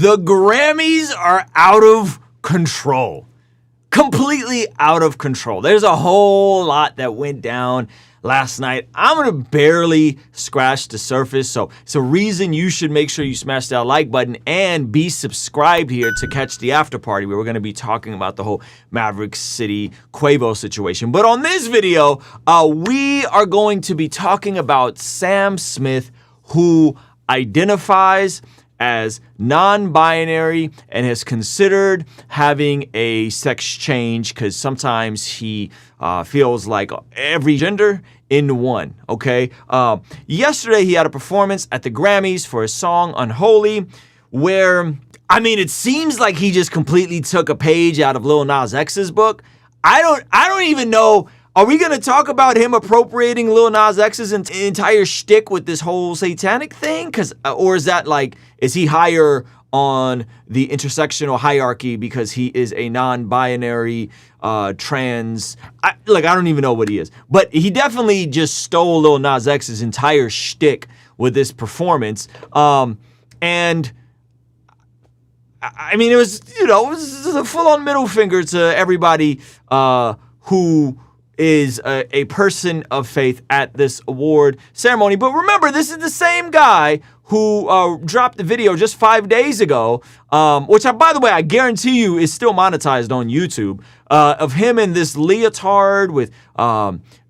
The Grammys are out of control. Completely out of control. There's a whole lot that went down last night. I'm gonna barely scratch the surface, so it's a reason you should make sure you smash that like button and be subscribed here to catch the after party, where we're gonna be talking about the whole Maverick City Quavo situation. But on this video, we are going to be talking about Sam Smith, who identifies as non-binary and has considered having a sex change because sometimes he feels like every gender in one, okay? Yesterday, he had a performance at the Grammys for his song Unholy, where, I mean, it seems like he just completely took a page out of Lil Nas X's book. I don't even know. Are we going to talk about him appropriating Lil Nas X's entire shtick with this whole satanic thing? Or is that like, is he higher on the intersectional hierarchy because he is a non-binary trans? I don't even know what he is. But he definitely just stole Lil Nas X's entire shtick with this performance. And I mean, it was a full-on middle finger to everybody who is a person of faith at this award ceremony. But remember, this is the same guy who dropped the video just 5 days ago, which, by the way, I guarantee you is still monetized on YouTube, of him in this leotard with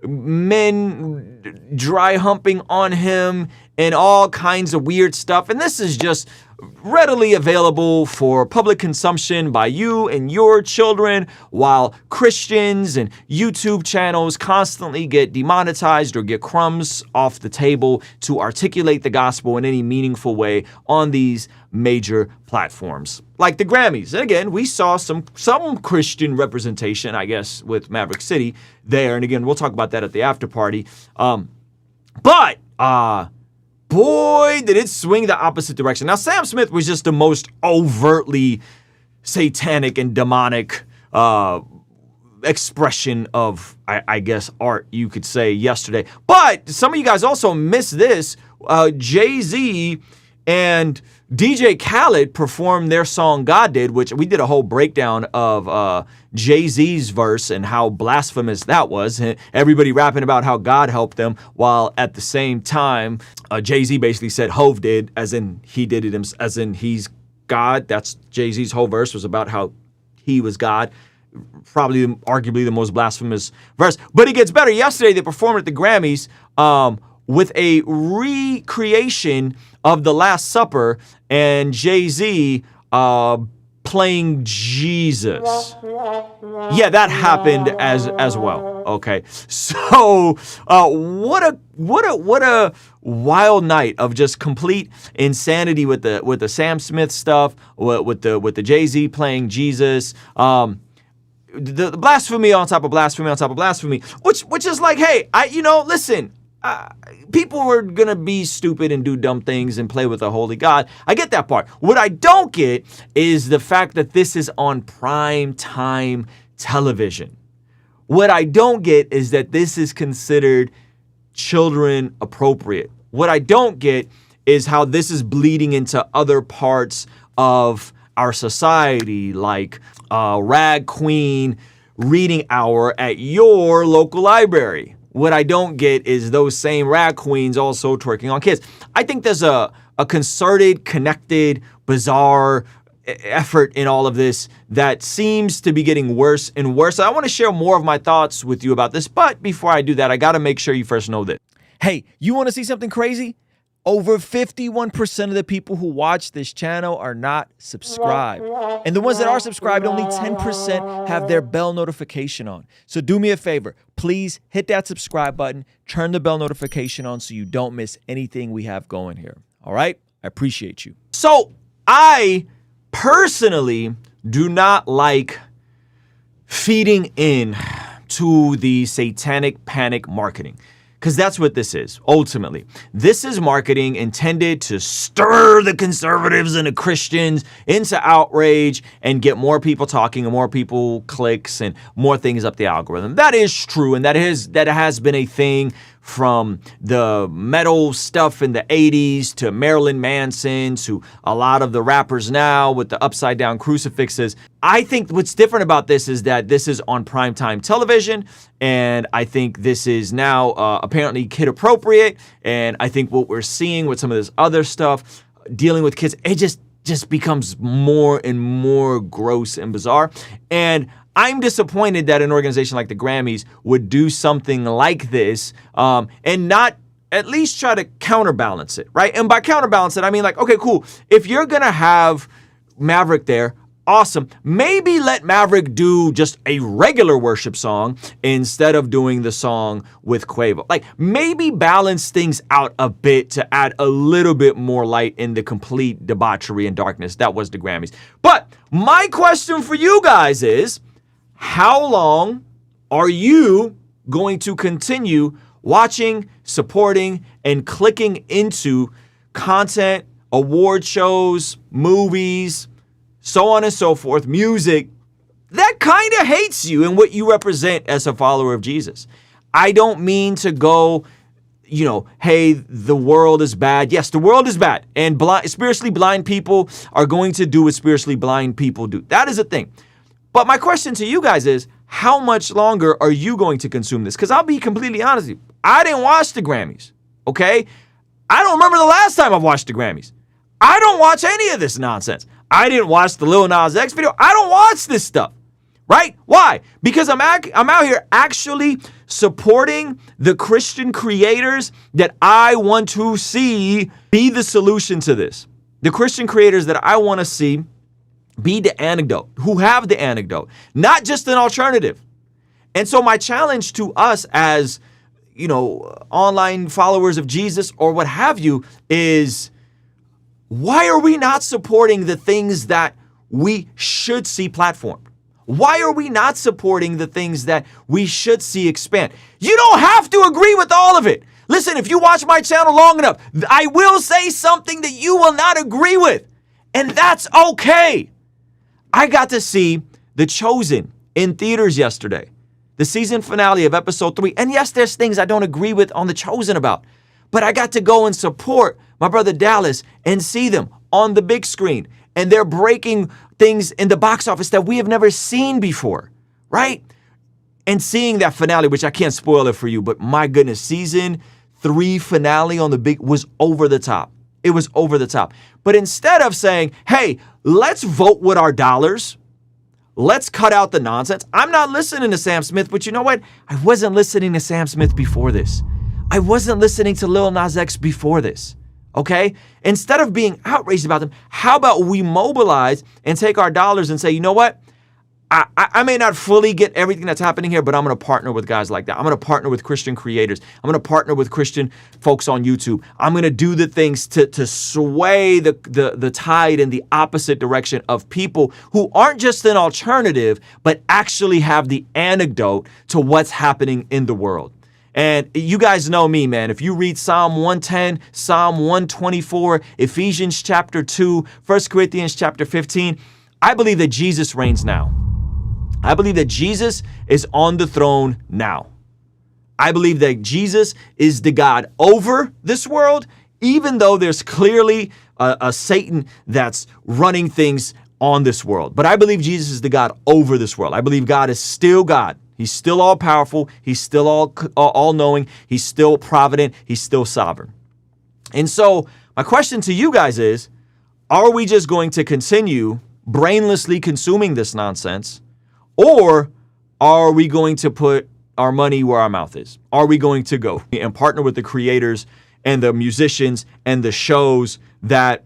men dry humping on him and all kinds of weird stuff. And this is just readily available for public consumption by you and your children, while Christians and YouTube channels constantly get demonetized or get crumbs off the table to articulate the gospel in any meaningful way on these major platforms like the Grammys. And again, we saw some Christian representation, I guess, with Maverick City there. And again, we'll talk about that at the after party. Boy, did it swing the opposite direction. Now, Sam Smith was just the most overtly satanic and demonic expression of, I guess, art, you could say, yesterday. But some of you guys also missed this. Jay-Z and DJ Khaled performed their song God Did, which we did a whole breakdown of Jay-Z's verse and how blasphemous that was. Everybody rapping about how God helped them, while at the same time, Jay-Z basically said Hove did, as in he did it, as in he's God. That's Jay-Z's whole verse was about how he was God. Probably, arguably the most blasphemous verse. But it gets better. Yesterday, they performed at the Grammys with a recreation of The Last Supper and Jay-Z playing Jesus. Yeah, that happened as well. Okay, so what a wild night of just complete insanity with the Sam Smith stuff, with the Jay-Z playing Jesus. The blasphemy on top of blasphemy on top of blasphemy, which is like, hey, listen. People are gonna be stupid and do dumb things and play with a holy God. I get that part. What I don't get is the fact that this is on prime time television. What I don't get is that this is considered children appropriate. What I don't get is how this is bleeding into other parts of our society, like Rag Queen reading hour at your local library. What I don't get is those same rag queens also twerking on kids. I think there's a concerted, connected, bizarre effort in all of this that seems to be getting worse and worse. I want to share more of my thoughts with you about this, but before I do that, I got to make sure you first know this. Hey, you want to see something crazy? Over 51% of the people who watch this channel are not subscribed. And the ones that are subscribed, only 10% have their bell notification on. So do me a favor, please hit that subscribe button, turn the bell notification on so you don't miss anything we have going here. All right? I appreciate you. So I personally do not like feeding in to the satanic panic marketing. Because that's what this is, ultimately. This is marketing intended to stir the conservatives and the Christians into outrage and get more people talking and more people clicks and more things up the algorithm. That is true, and that has been a thing from the metal stuff in the 80s to Marilyn Manson to a lot of the rappers now with the upside down crucifixes. I think what's different about this is that this is on primetime television, and I think this is now apparently kid appropriate, and I think what we're seeing with some of this other stuff dealing with kids, it just becomes more and more gross and bizarre. And I'm disappointed that an organization like the Grammys would do something like this and not at least try to counterbalance it, right? And by counterbalance it, I mean like, okay, cool. If you're gonna have Maverick there, awesome. Maybe let Maverick do just a regular worship song instead of doing the song with Quavo. Like, maybe balance things out a bit to add a little bit more light in the complete debauchery and darkness that was the Grammys. But my question for you guys is, how long are you going to continue watching, supporting, and clicking into content, award shows, movies, so on and so forth, music, that kind of hates you and what you represent as a follower of Jesus? I don't mean to go, hey, the world is bad. Yes, the world is bad. And spiritually blind people are going to do what spiritually blind people do. That is a thing. But my question to you guys is, how much longer are you going to consume this? Because I'll be completely honest with you. I didn't watch the Grammys, okay? I don't remember the last time I've watched the Grammys. I don't watch any of this nonsense. I didn't watch the Lil Nas X video. I don't watch this stuff, right? Why? Because I'm out here actually supporting the Christian creators that I want to see be the solution to this. The Christian creators that I want to see be the antidote, who have the antidote, not just an alternative. And so my challenge to us as, online followers of Jesus or what have you is, why are we not supporting the things that we should see platformed? Why are we not supporting the things that we should see expand? You don't have to agree with all of it. Listen, if you watch my channel long enough, I will say something that you will not agree with, and that's okay. I got to see The Chosen in theaters yesterday, the season finale of episode 3. And yes, there's things I don't agree with on The Chosen about, but I got to go and support my brother Dallas and see them on the big screen. And they're breaking things in the box office that we have never seen before, right? And seeing that finale, which I can't spoil it for you, but my goodness, season 3 finale on the big was over the top. It was over the top. But instead of saying, hey, let's vote with our dollars, let's cut out the nonsense. I'm not listening to Sam Smith, but you know what? I wasn't listening to Sam Smith before this. I wasn't listening to Lil Nas X before this, okay? Instead of being outraged about them, how about we mobilize and take our dollars and say, you know what? I may not fully get everything that's happening here, but I'm going to partner with guys like that. I'm going to partner with Christian creators. I'm going to partner with Christian folks on YouTube. I'm going to do the things to sway the tide in the opposite direction of people who aren't just an alternative, but actually have the antidote to what's happening in the world. And you guys know me, man. If you read Psalm 110, Psalm 124, Ephesians chapter 2, 1 Corinthians chapter 15, I believe that Jesus reigns now. I believe that Jesus is on the throne now. I believe that Jesus is the God over this world, even though there's clearly a Satan that's running things on this world. But I believe Jesus is the God over this world. I believe God is still God. He's still all powerful. He's still all knowing. He's still provident. He's still sovereign. And so my question to you guys is, are we just going to continue brainlessly consuming this nonsense? Or are we going to put our money where our mouth is? Are we going to go and partner with the creators and the musicians and the shows that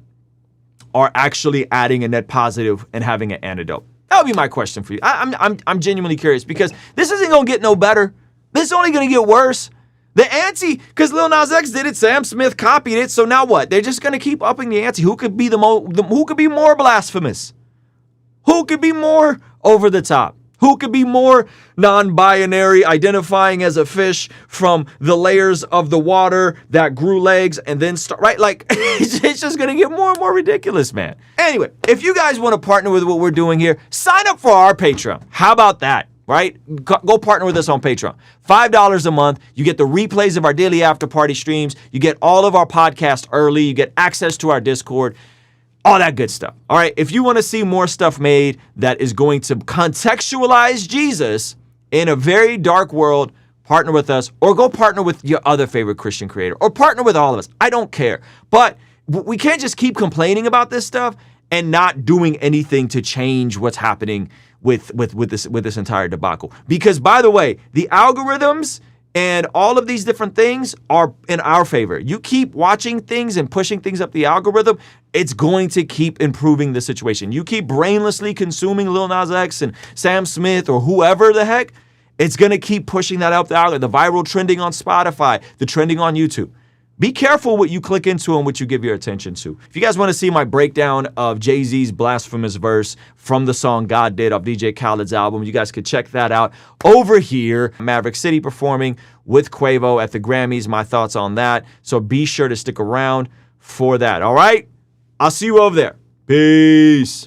are actually adding a net positive and having an antidote? That would be my question for you. I'm genuinely curious, because this isn't going to get no better. This is only going to get worse. The ante, because Lil Nas X did it, Sam Smith copied it, so now what? They're just going to keep upping the ante. Who could be who could be more blasphemous? Who could be more over the top? Who could be more non-binary, identifying as a fish from the layers of the water that grew legs and then start, right? Like, it's just going to get more and more ridiculous, man. Anyway, if you guys want to partner with what we're doing here, sign up for our Patreon. How about that? right? Go partner with us on Patreon. $5 a month. You get the replays of our daily after party streams. You get all of our podcasts early. You get access to our Discord. All that good stuff. All right. If you want to see more stuff made that is going to contextualize Jesus in a very dark world, partner with us, or go partner with your other favorite Christian creator, or partner with all of us. I don't care. But we can't just keep complaining about this stuff and not doing anything to change what's happening with this entire debacle. Because, by the way, the algorithms and all of these different things are in our favor. You keep watching things and pushing things up the algorithm, it's going to keep improving the situation. You keep brainlessly consuming Lil Nas X and Sam Smith or whoever the heck, it's going to keep pushing that up the algorithm. The viral trending on Spotify, the trending on YouTube. Be careful what you click into and what you give your attention to. If you guys want to see my breakdown of Jay-Z's blasphemous verse from the song God Did off DJ Khaled's album, you guys could check that out over here. Maverick City performing with Quavo at the Grammys. My thoughts on that. So be sure to stick around for that. All right? I'll see you over there. Peace.